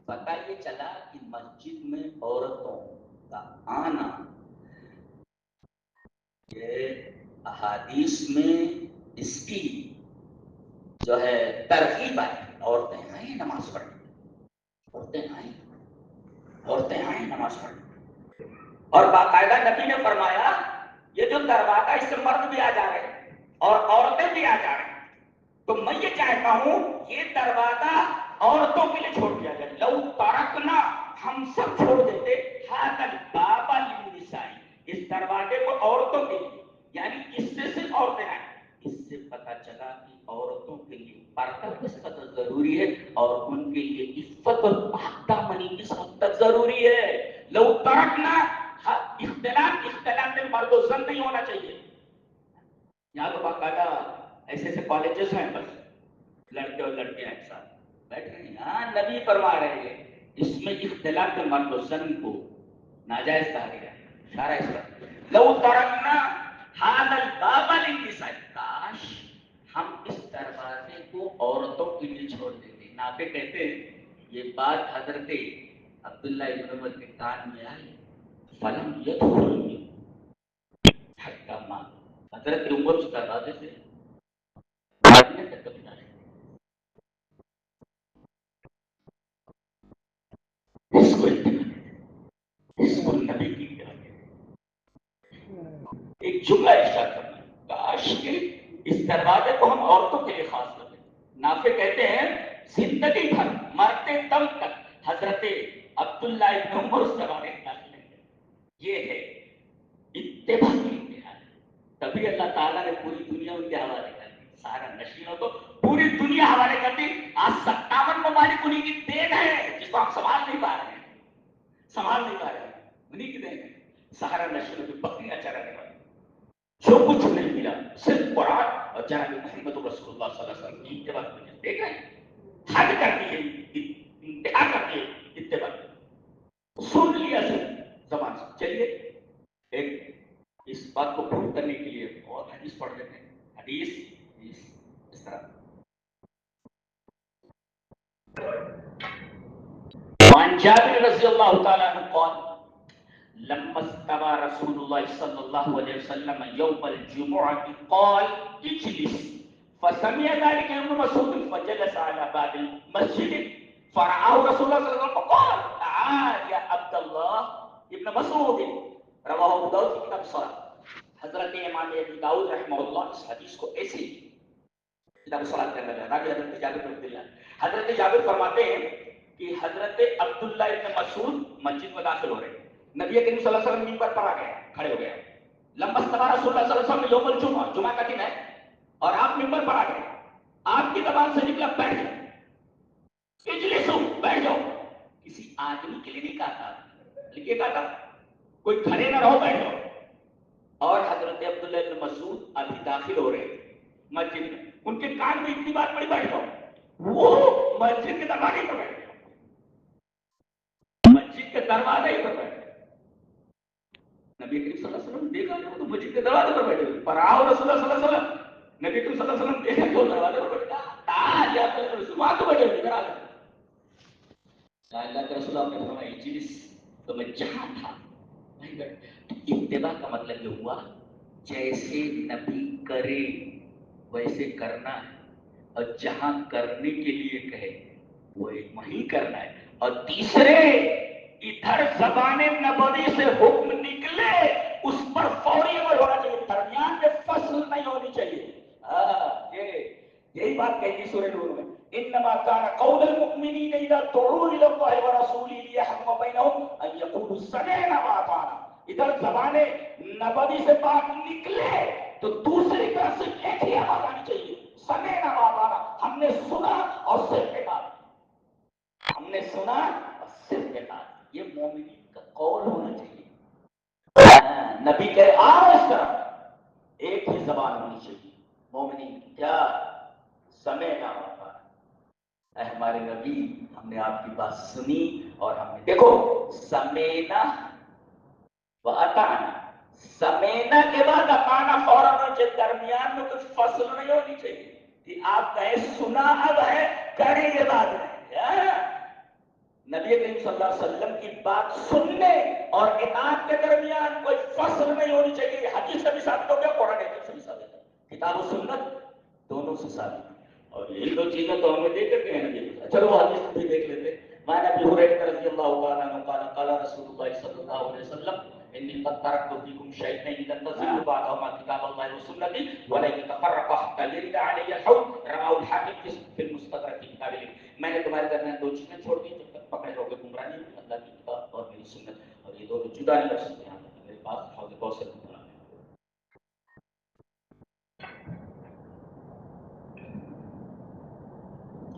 پتہ یہ چلا کہ مسجد میں عورتوں کا آنا یہ احادیث میں اس کی جو ہے ترغیب آئی. عورتیں آئیں نماز پڑھنے، عورتیں آئیں نماز پڑھنے. اور باقاعدہ نبی نے فرمایا یہ جو دروازہ اس سے مرد بھی آ جا رہے ہیں اور عورتیں بھی آ جا رہے ہیں، تو میں یہ چاہتا ہوں یہ دروازہ عورتوں کے لیے چھوڑ دیا جائے. لو ترکنا، ہم سب چھوڑ دیتے، ھذا الباب للنساء، اس دروازے کو عورتوں کے لیے، یعنی اس سے صرف عورتیں آئیں. اس سے پتہ چلا کہ عورتوں کے لیے پردہ کس قدر ضروری ہے اور ان کے لیے عفت اور پاک دامنی کس حد تک ضروری ہے. لو ترکنا، اختلاط میں مرد و زن نہیں ہونا چاہیے. یہاں تو باقاعدہ ایسے ایسے کالجز ہیں بس لڑکے اور لڑکیاں ایک ساتھ بیٹھ رہے ہیں. ہاں نبی فرما رہے ہیں اس میں اختلاف مرد و زن کو ناجائز کہا گیا. اشارہ اس پر لو ترکنا هذا الباب للنساء، کاش ہم اس دروازے کو عورتوں کے لیے چھوڑ دیتے. نافع کہتے ہیں یہ بات حضرت عبداللہ ابن عمر کے کان میں آئی. فلم يدخل حکما، حضرت عمر اس دروازے سے بھاگنے تک کبھی نہ رہے. اس کو اس کو نبی کی کیا ایک جملہ ارشاد کرنا، کاش کہ اس دروازے کو ہم عورتوں کے لیے خاص کر دیں. نافع کہتے ہیں زندگی بھر مرتے دم تک حضرت عبداللہ ابن عمر اس دروازے میں داخل نہیں گئے. یہ ہے اتباع کی امتحان. تبھی اللہ تعالیٰ نے پوری دنیا ان کے حوالے کر دی. سارا نشینوں کو پوری دنیا حوالے کر دی. آج 57 ممالک انہیں کی دین ہے جس کو ہم سنبھال نہیں پا رہے ہیں. سنبھال نہیں پا رہے ہیں. انہیں کی دین ہے. سہارا نشینوں کی بکریاں چرانے والی. جو کچھ نہیں ملا صرف قرآن اور جناب محمد رسول اللہ صلی اللہ علیہ وسلم کی اتباع کی وجہ سے. دیکھ رہے ہیں حد کر دی ہے، انتہا کر دی ہے اتباع. سن لیا صرف زبان سے. چلیے ایک اس بات کو پروف کرنے کے لیے اور حدیث پڑھ لیتے ہیں. حدیث اس طرح وعن جابر رضی اللہ تعالی عنہ قال لما استوى رسول الله صلى الله عليه وسلم يوم الجمعة قال اجلس، فسمع ذلك ابن مسعود فجلس على باب المسجد فرآه رسول الله صلى الله عليه وسلم فقال تعال يا عبد الله ابن مسعود. رواه ابو داؤد کی کتاب الصلاۃ. حضرت امام ابو داؤد رحمہ اللہ اس حدیث کو ایسے ہی کتاب الصلاۃ کرنے لگا. حضرت جابر رضی اللہ عنہ، حضرت جابر فرماتے ہیں کہ حضرت عبداللہ ابن مسعود مسجد میں داخل ہو رہے ہیں. نبی کریم صلی اللہ علیہ وسلم منبر پر آ گئے، کھڑے ہو گئے. لما استوى رسول اللہ صلی اللہ علیہ وسلم یوم الجمعہ، جمعہ کا دن ہے اور آپ منبر پر آ گئے. آپ کی زبان سے نکلا بیٹھ جاؤ. اجلسو، بیٹھ جاؤ. کسی آدمی کے لیے نہیں کہا تھا، لیکن کہا تھا کوئی کھڑے نہ رہو، بیٹھ جاؤ. اور حضرت عبداللہ ابن مسعود ابھی داخل ہو رہے مسجد میں. ان کے کان میں اتنی بات پڑی بیٹھ جاؤ. وہ مسجد کے دروازے پر بیٹھ گئے. مسجد کے دروازے پر بیٹھ گئے. نبی کریم صلی اللہ علیہ وسلم دیکھا کہ وہ تو مسجد کے دروازے پر بیٹھے ہوئے. پر آؤ رسول اللہ صلی اللہ علیہ وسلم، نبی کریم صلی اللہ علیہ وسلم دیکھا کہ وہ دروازے پر بیٹھا. تعال یا رسول، وہاں تو بیٹھے ہوئے. اللہ کے رسول نے فرمایا اجلس، تو میں جہاں تھا نہیں بیٹھا. تو اتباع کا مطلب یہ ہوا جیسے نبی کرے ویسے کرنا ہے، اور جہاں کرنے کے لیے کہے وہیں کرنا ہے. اور تیسرے ادھر زبان نبوی سے حکم نکلے اس پر فوری عمل ہونا چاہیے، درمیان میں فصل نہیں ہونی چاہیے. یہی بات کہی تھی سورہ نور میں، انما كان قول المؤمنين اذا دعوا الى الله ورسوله ليحكم بينهم ان يقولوا سمعنا واطعنا. ادھر زبان نبوی سے بات نکلے تو دوسری طرف سے ایک ہی آواز آنی چاہیے، سمعنا واطعنا. ہم نے سنا اور صرف اطاعت، ہم نے سنا اور صرف اطاعت. یہ مومنین کا قول ہونا چاہیے. نبی کہے آؤ اس طرح، ایک ہی زبان ہونی چاہیے. مومنین کیا سمعنا واطعنا. اے ہمارے نبی، ہم نے آپ کی بات سنی اور ہم نے دیکھو سمینا و اطعنا. سمینا کے بعد اطعنا فوراً ہونا چاہیے، درمیان میں کچھ فصل نہیں ہونی چاہیے کہ آپ کہیں سنا اب ہے کریں یہ بات ہے. نبی کریم صلی اللہ علیہ وسلم کی بات سننے اور اطاعت کے درمیان کوئی فصل نہیں ہونی چاہیے. حدیث سے بھی ثابت ہو گیا، قرآن حدیث سے بھی ثابت ہے، کتاب و سنت دونوں سے ثابت ہے. اور یہ دو چیزیں تو ہمیں دیکھ کر ہیں نبی. چلو حدیث بھی دیکھ لیتے. معنی ابی ہریرہ رضی اللہ تعالی عنہ قال قال رسول اللہ صلی اللہ علیہ وسلم انی قد ترکت فیکم شیئین لن تضلوا بعدهما کتاب اللہ وسنتی ولن تفرقا حتى يرد علی الحوض. رواه الحاکم فی المستدرک کی کتاب ہے. میں نے تمہارے درمیان دو چیزیں چھوڑ دی جب تک پکڑے رہو گے گمراہ نہیں، اللہ کی کتاب اور میری سنت. اور یہ دونوں جدا نہیں کر سکتے. میرے پاس حوض کوثر ہے.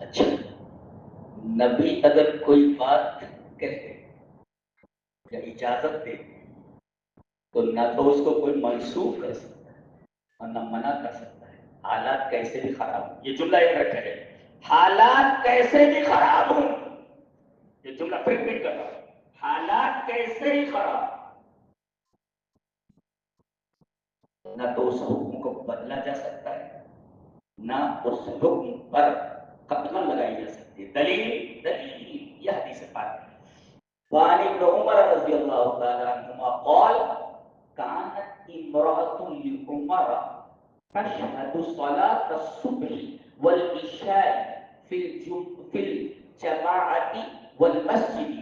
اچھا، نبی اگر کوئی بات کہے یا اجازت دے تو نہ تو اس کو کوئی منسوخ کر سکتا ہے اور نہ منع کر سکتا ہے، حالات کیسے بھی خراب ہو. یہ جملہ ایک رکھا ہے. حالات کیسے بھی خراب ہوں، یہ جملہ پھر ریپیٹ کرتا ہوں، حالات کیسے ہی خراب، نہ تو اس حکم کو بدلا جا سکتا ہے، نہ اس حکم پر قدمہ لگائی جا سکتی ہے۔ دلیل یہ حدیث پاک ہے۔ وعن ابن عمر رضی اللہ تعالی عنہما قال كانت امرأة لعمر تشهد صلاة الصبح والعشاء في الجماعة والمسجد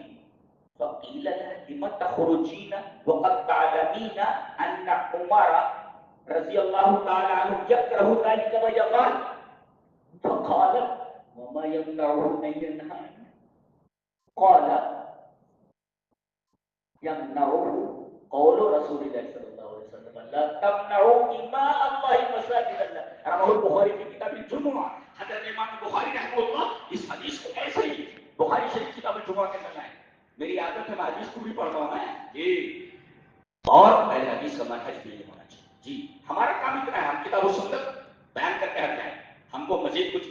فقيل لها لم تخرجين وقد تعلمين أن عمر رضي الله تعالى عنه يكره ذلك ويقال، فقالت وما يمنعه أن ينهى؟ قال يمنعه قول رسول الله صلى الله عليه وسلم لا تمنعوا إماء الله مساجد الله، رواه البخاري في كتاب الجمعة۔ حضرت امام بخاری رحمہ اللہ اس حدیث کو ایسے ہی بخاری شریف کتاب الجمعہ کے اندر لائے۔ میری عادت ہے میں حدیث کو بھی پڑھتا ہوں جی، اور پہلے حدیث کا منہج بھی یہ ہونا چاہیے جی۔ ہمارا کام اتنا ہے، ہم کتاب و سنت بیان کرتے ہٹ جائیں، ہم کو مزید کچھ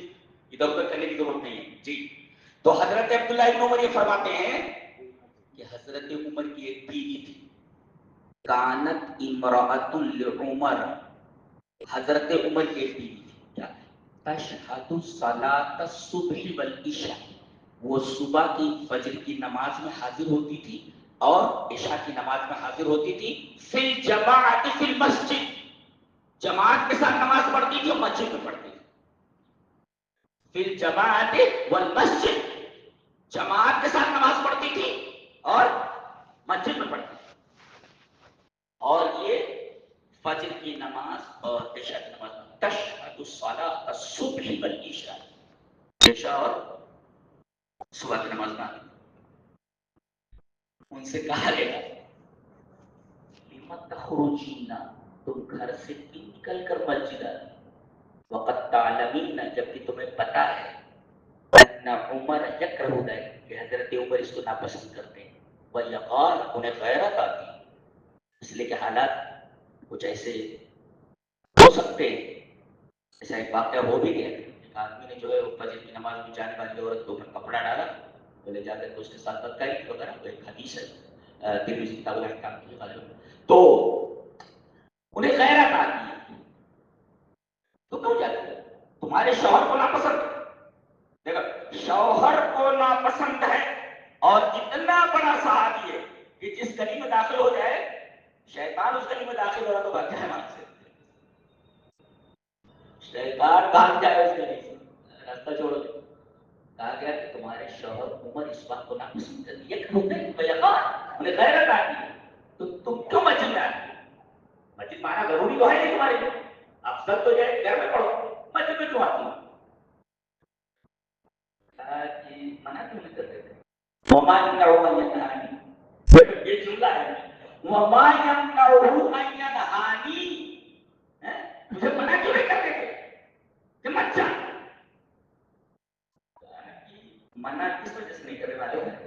ادھر ادھر کرنے کی ضرورت نہیں ہے جی۔ تو حضرت عبداللہ ابن عمر یہ فرماتے ہیں کہ حضرت عمر کی ایک بیوی تھی، کانت امرأۃ لعمر، حضرت عمر کی ایک بیوی تھی، کیا تشہد صلاۃ الصبح والعشاء، وہ صبح کی فجر کی نماز میں حاضر ہوتی تھی اور عشاء کی نماز میں حاضر ہوتی تھی، فی الجماعۃ فی المسجد، جماعت کے ساتھ نماز پڑھتی تھی اور مسجد میں پڑھتی تھی، فی الجماعۃ والمسجد، جماعت کے ساتھ نماز پڑھتی تھی اور مسجد میں پڑھتی تھی، اور یہ فجر کی نماز اور عشاء کی نماز میں تشہد الصلاۃ الصبح والعشاء، عشاء اور صبح کی نماز میں ان سے کہا گیا لم تخرجین، تم گھر سے کیوں نکل کر مسجد آتی، وقد تعلمین، جبکہ تمہیں پتا ہے ان عمر یکرہ ذلک، کہ حضرت عمر اس کو ناپسند کرتے ہیں، ویقال، انہیں غیرت آتی، اس لیے کہ حالات کچھ ایسے ہو سکتے ہیں۔ ایسا ایک واقعہ ہو بھی گیا، ایک آدمی نے جو ہے وہ فجر کی نماز میں جانے والی عورت کے اوپر کپڑا ڈالا، تو لے جا کر اس کے ساتھ بدکاری وغیرہ، وہ ایک حدیث ہے ترمذی کتاب الاحکام کی غالباً، تو انہیں غیرت آتی ہے، تو کیوں جاتے ہیں؟ تمہارے شوہر کو ناپسند ہے، دیکھو شوہر کو ناپسند ہے، اور اتنا بڑا صحابی ہے کہ جس گلی میں داخل ہو جائے شیطان اس گلی میں داخل ہو رہا تو بھاگ جائے وہاں سے، شیطان بھاگ جائے اس گلی سے، راستہ چھوڑ دے۔ کہا گیا کہ تمہارے شوہر عمر اس بات کو ناپسند کرتی ہے، انہیں غیرت آتی ہے، تو تم کیوں مسجد میں آتی؟ مسجد میں آنا ضروری تو ہے نہیں تمہارے لیے، افضل تو ہے گھر میں پڑھو، مسجد میں کیوں آتی ہو؟ کہا کہ منع کیوں نہیں کرتے تھے؟ وما يمنعه ان ينهاني، یہ جملہ ہے، وما يمنعه ان ينهاني، مجھے منع کیوں نہیں کرتے تھے کہ مت جا؟ منع کس وجہ سے نہیں کرنے والے ہیں؟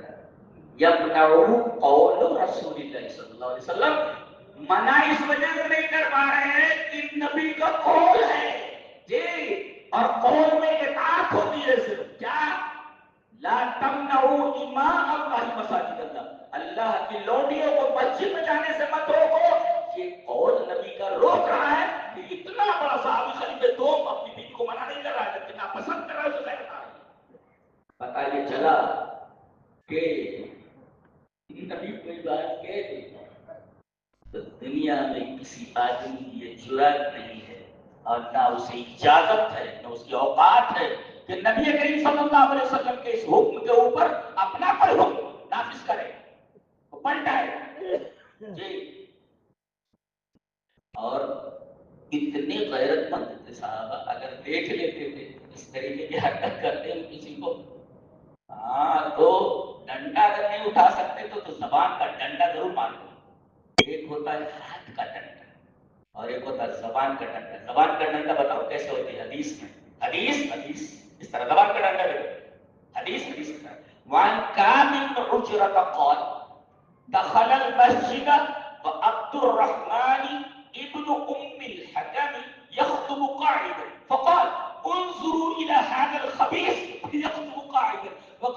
یمنعه قول رسول اللہ صلی اللہ علیہ وسلم، منع اس وجہ سے نہیں کر پا رہے ہیں کہ نبی کا قول ہے جی، اور قول میں اطاعت ہوتی ہے صرف، کیا لا تمنعوا اماء اللہ مساجد اللہ، اللہ کی لوڈیوں کو مسجد میں جانے سے مت روکو، یہ قول نبی کا روک رہا ہے کہ اتنا بڑا صحابی خلیفہ دوم اپنی بیوی کو منع نہیں کر رہا ہے جبکہ ناپسند کر رہا ہے، اسے غیرت آ رہی ہے۔ پتہ یہ چلا کہ نبی کوئی بات کہہ دے تو دنیا میں کسی آدمی کی یہ جرات نہیں ہے اور نہ اسے اجازت ہے، نہ اس کی اوقات ہے کہ نبی کریم صلی اللہ علیہ وسلم کے اس حکم کے اوپر اپنا کوئی حکم نافذ کرے، وہ پلٹائے جی۔ اور اتنے غیرت مند تھے صحابہ، اگر دیکھ لیتے تھے اس طریقے کی حرکت کرتے ہیں کسی کو، ہاں تو ڈنڈا اگر نہیں اٹھا سکتے تو زبان کا ڈنڈا ضرور مارتے۔ ایک ہوتا ہے ہاتھ کا ڈنڈا اور ایک ہوتا ہے زبان کا ڈنڈا۔ زبان کا ڈنڈا بتاؤ کیسے ہوتی ہے؟ حدیث میں، حدیث اس طرح زبان کا ڈنڈا دیکھو، حدیث وعن كعب بن عجرة قال دخل المسجد وعبد الرحمن ابن الحكم يخطب قاعدا فقال انظروا الى هذا الخبيث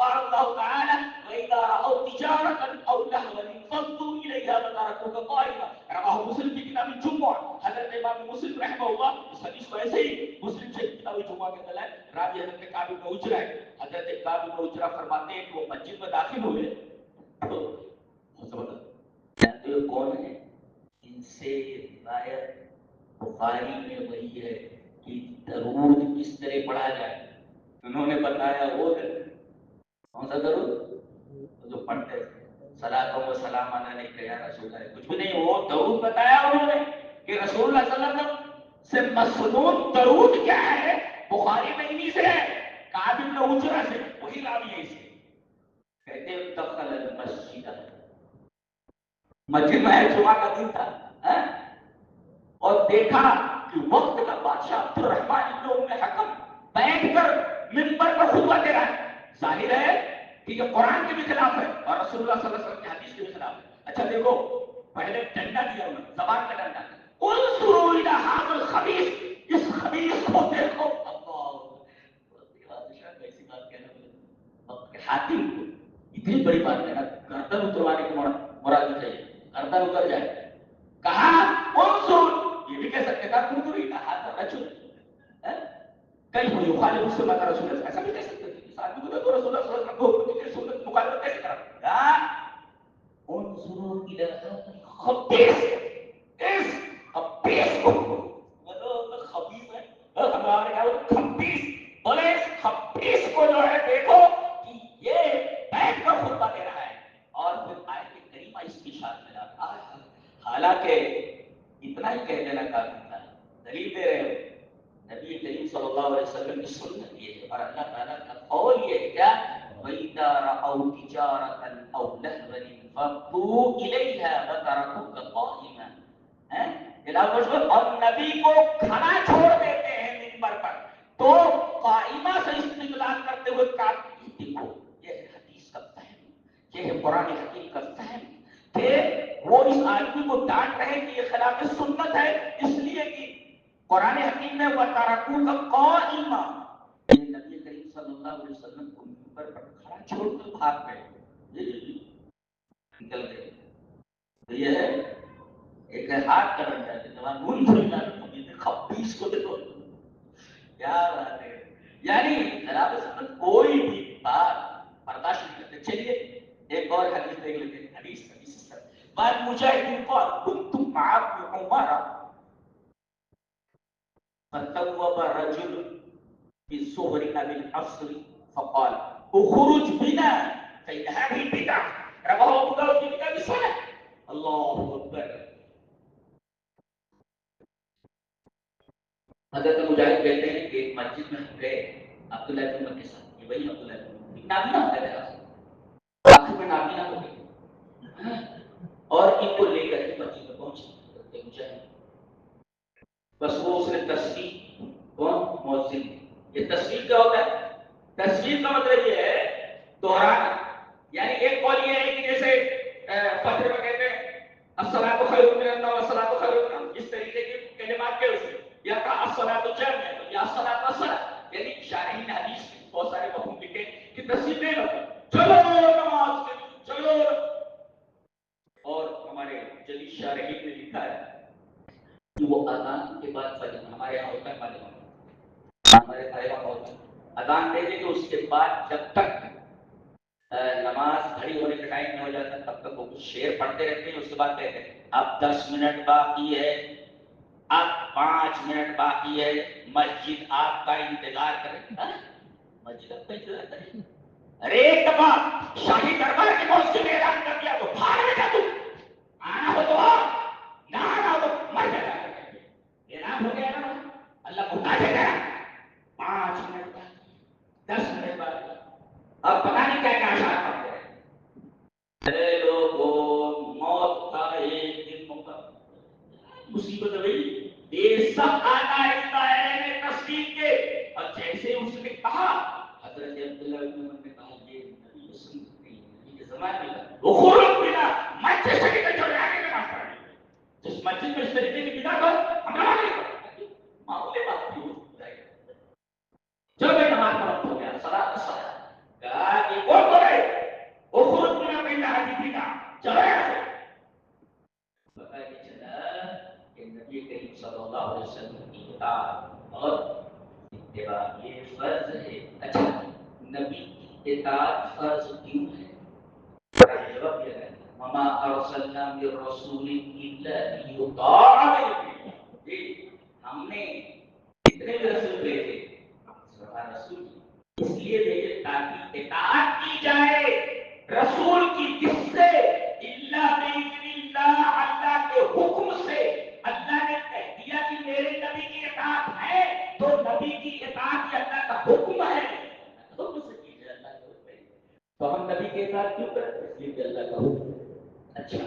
قال اللہ تعالی وَإِذَا رَأَوْا تِجَارَةً أَوْ لَهْوًا انفَضُّوا إِلَيْهَا وَتَرَكُوكَ قَائِمًا. رواہ مسلم کی کتاب الجمعہ. حضرت امام مسلم رحمہ اللہ اس حدیث کو ایسے ہی مسلم سے کتاب الجمعہ کے اندر ہے. راوی حضرت کعب بن عجرہ ہے. حضرت کعب بن عجرہ فرماتے ہیں کہ وہ مسجد میں داخل ہوئے تو جانتے ہو کون ہے؟ ان سے روایت بخاری میں وہی ہے کہ درود کس طرح پڑھا جائے. انہوں نے بتایا وہ کون سا درود جو پڑھتے صلاۃ و سلام علیک یا رسول اللہ, کچھ بھی نہیں, وہ درود بتایا انہوں نے کہ رسول اللہ صلی اللہ علیہ وسلم سے مسنون درود کیا ہے. بخاری میں انہی سے ہے, کعب بن عجرہ سے, وہی راوی ہے. اسے کہتے ہیں دخل المسجد, مسجد میں جمعہ کا دن تھا اور دیکھا کہ وقت کا بادشاہ عبد الرحمن ابن ام حکم بیٹھ کر منبر پر خطبہ دے رہا ہے. ظاہر ہے کہ یہ قرآن کے بھی خلاف ہے اور رسول اللہ صلی اللہ علیہ وسلم کی حدیث کے بھی خلاف ہے. اچھا دیکھو, پہلے ڈنڈا دیا انہوں نے, زبان کا ڈنڈا, انظروا الی ھذا الخبیث, اس خبیث کو دیکھو. اللہ بادشاہ کا ایسی بات کہنا وقت کے حاکم کو اتنی بڑی بات کہنا, گردن اتروانے کی مراد نہیں چاہیے, گردن اتر جائے. کہا انظر, یہ بھی کہہ سکتے تھا انظر الی ھذا الرجل کئی ہو یخالف سنت رسول اللہ, ایسا بھی کہہ سکتے تھے. اس آدمی کو تو رسول اللہ صلی اللہ علیہ وسلم کی سنت مخالفت کیسے کرا. انظروا الی ھذا الخبیث, اس خبیث کو بولو خبیث ہے, ہمارے کیا خبیث بولے, اس خبیث کو جو ہے دیکھو کہ یہ بیٹھ کر خطبہ دے رہا ہے. اور پھر آیت کریمہ اس کی شان میں لاتا ہے. حالانکہ اتنا ہی کہہ دینا کافی تھا, دلیل دے رہے ہو نبی کریم صلی اللہ علیہ وسلم کی سنت یہ ہے اور اللہ تعالیٰ کا قول یہ ہے کیا وَإِذَا رَأَوْا تِجَارَةً أَوْ لَهْوًا انفَضُّوا إِلَيْهَا وَتَرَكُوكَ قَائِمًا. اور نبی کو کھڑا چھوڑ دیتے ہیں منبر پر تو قائمہ سے استدلال کرتے ہوئے کہا دیکھو یہ ہے حدیث کا فہم, یہ ہے قرآن حکیم کا فہم کہ وہ اس آدمی کو ڈانٹ رہے کہ یہ خلاف سنت ہے اس لیے کہ قرآن حکیم میں وَتَرَكُوكَ قَائِمًا, نبی کریم صلی اللہ علیہ وسلم کو منبر پر کھڑا چھوڑ کر بھاگ گئے, نکل گئے. تو یہ ہے ایک ہاتھ کا ڈنڈا ہے, نون سے خبیث کو دیکھو کیا بات ہے. یعنی خلاف سنت کوئی بھی بات برداشت نہیں کرتے. چلیے ایک اور حدیث دیکھ لیتے ہیں. حدیث بعد مجاہد قال كنت مع ابن عمر فتوب رجل بالظهر بالعصر فقال اخرج بنا فإن هذه بدعة. رواه ابو داود في كتاب الصلاة. الله اکبر. حضرت مجاہد کہتے ہیں کہ مسجد میں ہم گئے عبداللہ بن عمر کے ساتھ, یہ وہی عبداللہ بن عمر نابینا ہوتا ہے, آخر میں نابینا ہو گئے اور ان کو لے کر کے مسجد میں پہنچے حضرت مجاہد. بس وہ اس نے تصویر کون مؤذن, یہ تصویر کیا ہوتا ہے؟ تصویر کا مطلب یہ ہے دہرانا. یعنی ایک قول یہ ہے کہ جیسے فجر میں کہتے ہیں الصلاۃ خیر من النوم والصلاۃ خیر من النوم, اس طریقے کے کلمات کے اسے یا کہا الصلاۃ جمع یا الصلاۃ الصلاۃ, یعنی شارحین حدیث میں بہت سارے مفہوم لکھے کہ تصویر نہیں ہوتا چلو نماز کے چلو. اور ہمارے جدید شارحین نے لکھا ہے کہ وہ اذان کے بعد فجر, ہمارے یہاں ہوتا ہے ہمارے طالبہ ہوتا ہے اذان دے دے تو اس کے بعد جب تک نماز کھڑی ہونے کا ٹائم نہیں ہو جاتا تب تک وہ کچھ شعر پڑھتے رہتے ہیں. اس کے بعد کہتے ہیں اب 10 منٹ باقی ہے, اب 5 منٹ باقی ہے, مسجد آپ کا انتظار کرے. مسجد آپ کا انتظار کرے. ارے ایک دفعہ شاہی دربار کے مسجد میں اعلان کر دیا تو بھاگ بیٹھا تو آنا ہو تو نہ آنا ہو تو مر جائے گا. اعلان ہو گیا نا, اللہ کو بتا دے گا 5 منٹ باقی, 10 منٹ باقی, اب پتا نہیں کیا کیا اشارہ پڑتے ہیں. ارے لوگوں موت کا ایک دن موقع مصیبت ہے بھائی, یہ سب آتا ہے تصدیق کے. اور جیسے اس نے کہا حضرت عبداللہ بن عمر نے کہا یہ نبی کی سنت نہیں ہے, نبی کے زمانے میں وہ خورت بنا مسجد سے نکل چلے آگے نماز پڑھنے. جس مسجد میں اس طریقے کی بدعت ہو ہم نماز نہیں پڑھتے, معمولی بات نہیں ہو جائے گا. جب میں نماز پڑھتا ہو گیا صلاۃ الصلاۃ کہا کہ وہ نبی کریم صلی اللہ علیہ وسلم کی اطاعت اور اتباع یہ فرض ہے. اچھا نبی کی اطاعت فرض کیوں ہے؟ جواب دیا گیا وما ارسلنا من رسول الا ليطاع باذن. ہم نے کتنے رسول بھیجے؟ 17 رسول اس لیے بھیجے تاکہ اطاعت کی جائے رسول کی. کس سے؟ الا باذن اللہ، اللہ کے حکم سے. اللہ نے کہہ دیا کہ میرے نبی کی اطاعت ہے تو نبی کی اطاعت یہ اللہ کا حکم ہے. حکم سے کیجیے، اللہ کا حکم ہے. تو ہم نبی کے اطاعت کیوں کریں؟ اس لیے کہ اللہ کا حکم ہے. اچھا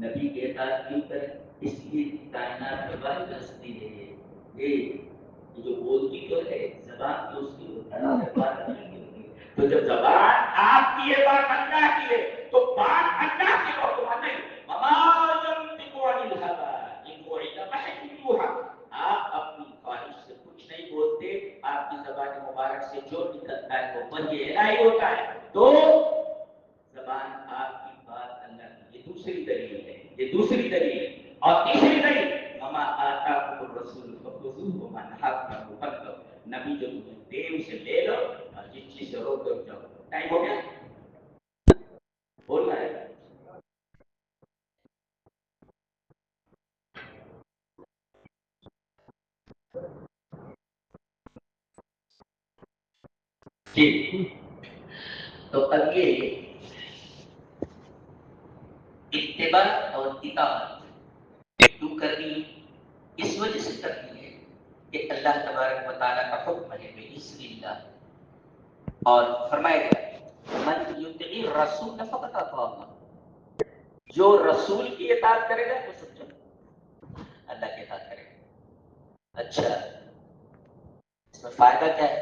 نبی کے اطاعت کیوں کریں؟ اس لیے کائنات میں بات ہستی ہے یہ جو بولتی تو ہے زبان تو اس کی اللہ کی بات نہیں ہوتی. تو جب زبان آپ کی ہے بات اللہ کی ہے تو بات اللہ کی اور تمہارا نہیں. وما ينطق عن الهوى ان هو الا وحي يوحى. آپ اپنی خواہش سے کچھ نہیں بولتے، آپ کی زبان مبارک سے جو نکلتا ہے وہ وحی الہی ہوتا ہے. تو زبان آپ کی بات اللہ کی. یہ دوسری دلیل ہے، یہ دوسری دلیل ہے. اور تیسری دلیل وما آتاکم الرسول فخذوه وما نهاکم عنه فانتهوا. نبی جو تمہیں دے اسے لے لو اور جس چیز سے روک دو جاؤ. ٹائم ہو گیا بولنا ہے. جی تو اب یہ اتباع اور اطاعت کیوں کرنی؟ اس وجہ سے کرنی ہے کہ اللہ تبارک و تعالیٰ کا حکم ہے بِإِذْنِ اللَّهِ. اور فرمایا گیا من یطع الرسول فقد اطاع اللہ. جو رسول کی اطاعت کرے گا وہ سمجھو اللہ کی اطاعت کرے گا. اچھا اس میں فائدہ کیا ہے؟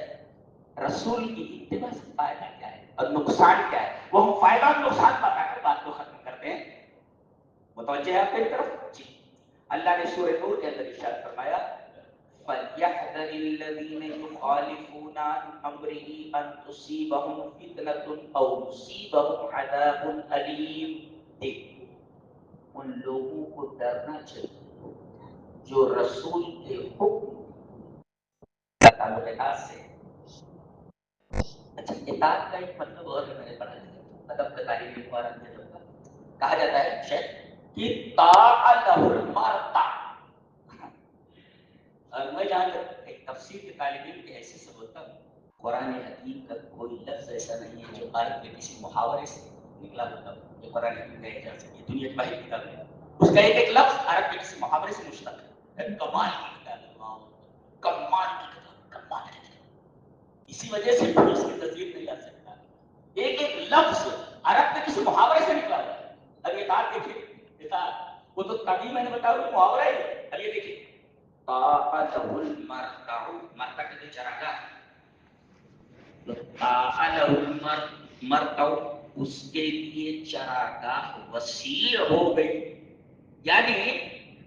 رسول کی اتباع سے فائدہ کیا ہے اور نقصان کیا ہے؟ وہ ہم فائدہ اور نقصان بتا کر بات کو ختم کرتے ہیں. متوجہ ہے آپ کی طرف؟ جی. اللہ نے سورہ نور کے اندر ارشاد فرمایا فَلْيَحْذَرِ الَّذِينَ يُخَالِفُونَ عَنْ أَمْرِهِ أَنْ تُصِيبَهُمْ فِتْنَةٌ أَوْ يُصِيبَهُمْ عَذَابٌ أَلِيمٌ. ان لوگوں کو ڈرنا چاہیے جو رسول کے حکم کا تعلق اطاعت سے. اچھا اطاعت کا ایک مطلب اور میں نے پڑھا ہے ادب کا تعلیم مبارک میں کہا جاتا ہے شیخ کہ طاعت المرتع. اور میں جہاں تک ایک تفسیر کے طالب علم کے حیثیت سے بولتا ہوں قرآن حکیم کا کوئی لفظ ایسا نہیں ہے جو عرب کے کسی محاورے سے نکلا ہوتا ہو جو قرآن حکیم کہا جا سکے. دنیا کی واحد کتاب ہے اس کا ایک لفظ عرب کے کسی محاورے سے مشتق ہے. کمال کی کتاب ہے، کمال کی کتاب، کمال کی کتاب. اسی وجہ سے کوئی اس کی تصدیق نہیں کر سکتا. ایک ایک لفظ عرب کے کسی محاورے سے نکلا ہے. اب یہ بات دیکھیے اطاعت وہ تو تبھی میں نے بتایا کہ محاورہ ہے. اب یہ دیکھیے طاعتہ المرتع، مرتع کے چراگاہ طاعتہ المرتع اس کے لیے چراگاہ وسیع ہو گئی. یعنی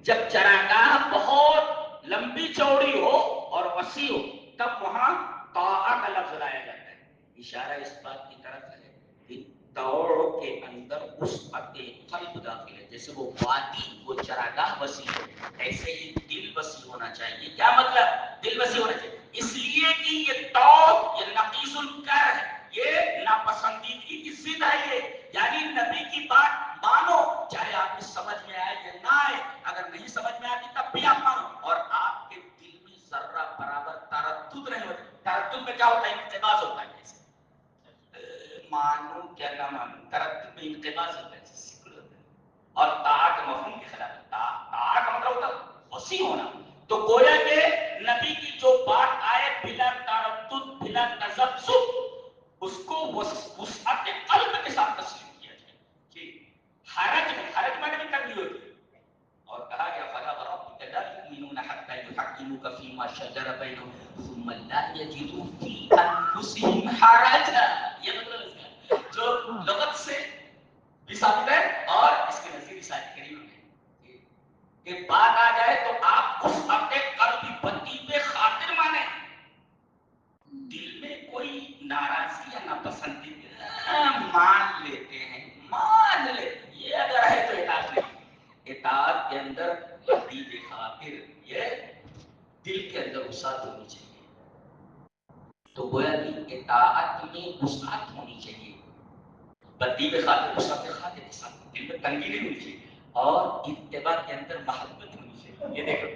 جب چراگاہ بہت لمبی چوڑی ہو اور وسیع ہو تب وہاں طاعہ کا لفظ لایا جاتا ہے. اشارہ اس بات کی طرف ہے کہ توڑ کے اندر وسعت قلب داخل ہے. جیسے وہ وادی وہ چراگاہ وسیع ہے ایسے ہی دل وسیع ہونا چاہیے. کیا مطلب؟ دل وسیع ہونا چاہیے اس لیے کہ یہ توڑ یہ نقیص الکر ہے، یہ ناپسندیدگی کی ضد ہے. یہ یعنی نبی کی بات مانو چاہے آپ کو سمجھ میں آئے یا نہ آئے. اگر نہیں سمجھ میں آتی تب بھی آپ مانو اور آپ کے دل میں ذرہ برابر تردد نہیں ہوتا. تردد میں کیا ہوتا ہے؟ انقباض ہوتا ہے. جیسے مانو کیا نہ مانو تردد میں انقباض ہوتا ہے اور طاعت کا مفہوم کے خلاف. طاعت کا مطلب ہوتا ہے وسیع ہونا. تو گویا کہ نبی کی جو بات آئے بلا تردد بلا تذبذب اس کو وسعت قلب کے ساتھ تسلیم کیا جائے. حرج میں بھی کرنی ہوتی اور کہا گیا فلا وربک لا یؤمنون حتى يحكموك فيما شجر بينهم ثم لا يجدوا في انفسهم حرجا. یہ مطلب اس کا جو لغت سے بھی ثابت ہے اور اس کے نزدیک ساتھ کریم ہے کہ بات آ جائے تو آپ اس اپنے قلبی بندی پہ خاطر مانیں. دل میں کوئی ناراضی یا ناپسندیدگی مان لیتے ہیں، مان لیتے. یہ اگر ہے تو اطاعت نہیں. اطاعت کے اندر حدید خاطر وسعت ہونی چاہیے. تو گویا کہ اطاعت میں وسعت ہونی چاہیے. بدی میں خاطر وسعت خاطر کے ساتھ دل میں تنگی نہیں ہونی چاہیے. اور اتباع کے اندر محبت ہونی چاہیے. یہ دیکھو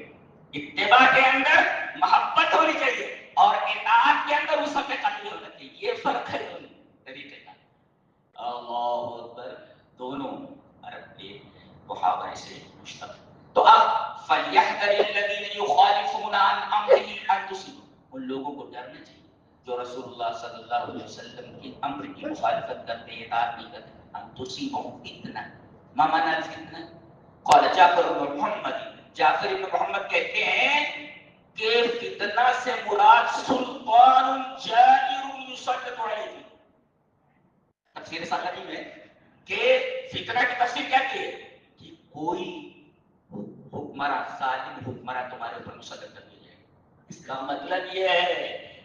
اتباع کے اندر محبت ہونی چاہیے اور اطاعت کے اندر وسعت قلبی ہونا چاہیے. یہ فرق ہے دونوں طریقے کا. اللہ اکبر. دونوں عرب کے محاورے سے مشتق. تو اب فَلْيَحْذَرِ الَّذِينَ يُخَالِفُونَ عَنْ أَمْرِهِ أَن تُصِيبَهُمْ. ان لوگوں کو ڈرنا چاہیے جو رسول اللہ صلی اللہ علیہ وسلم کے امر کی مخالفت کرتے ہیں، اطاعت نہیں کرتے. ان تصیبهم فتنہ. ما معنی الفتنہ؟ قال جعفر بن محمد. جعفر بن محمد کہتے ہیں کہ فتنہ سے مراد سلطان جائر یسلط علیہ. تفسیر سالمی میں کہ فتنہ کی تفسیر کیا ہے کہ کوئی حکمراں ظالم حکمراں تمہارے اوپر مسلط کر دیا جائے. اس کا مطلب یہ ہے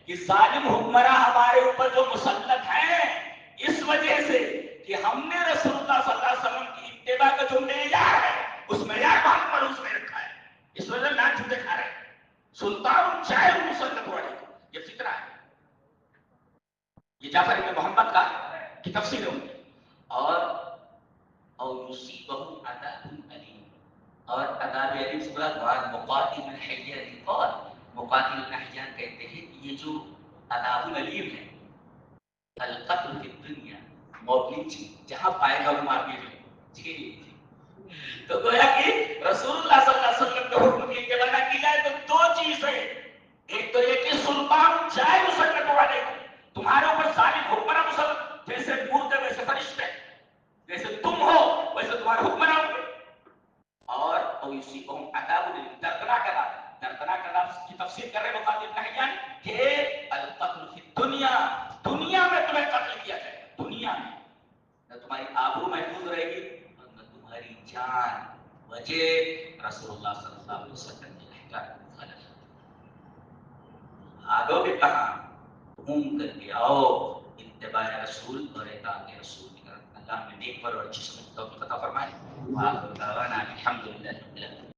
کہ ظالم حکمراں ہمارے اوپر جو مسلط ہیں اس وجہ سے کہ ہم نے رسول اللہ صلی اللہ علیہ وسلم کی اتباع کا جو معیار ہے اس معیار کو ہم پر اس میں رکھا ہے. اس وجہ سے نہ جھوٹے کھا رہے ہیں. سلطان چاہے مسلط ہو رہے یہ فطرہ ہے. یہ جعفر بن محمد کا کی تفسیر ہوگی. اور یصیبہ عذاب علیم. اور عذاب علیم سے مراد مقاتل بن حیان قال. مقاتل بن حیان کہتے ہیں کہ یہ جو عذاب علیم ہے القتل فی الدنیا موت جہاں پائے گا وہ مار دیا جائے. تو گویا کہ رسول اللہ صلی اللہ علیہ وسلم کے حکم کی اتباع کی جائے تو دو چیز ہے. ایک تو یہ کہ سلطان چاہے مسلط ہوا دے تمہارے اوپر ظالم حکمراں مسلط جیسے مردے ویسے فرشتے جیسے تم ہو ویسے تمہارے حکمراں ہوں گے. اور اسی کو عذاب دردناک عذاب. دردناک عذاب کی تفسیر کر رہے مقاتل بن حیان کہ القتل فی الدنیا. دنیا میں تمہیں قتل کیا جائے گا. دنیا میں نہ تمہاری آبرو محفوظ رہے گی اور نہ تمہاری جان. وجہ رسول اللہ صلی اللہ علیہ وسلم کی احکام مخالفت. آگو بھی کہاں گھوم کر کے آؤ اتباع رسول اور اطاعت رسول کی طرف. اللہ ہمیں نیک پر اور اچھی سمجھ توفیق عطا فرمائے. وآخر دعوانا الحمدللہ رب العالمین.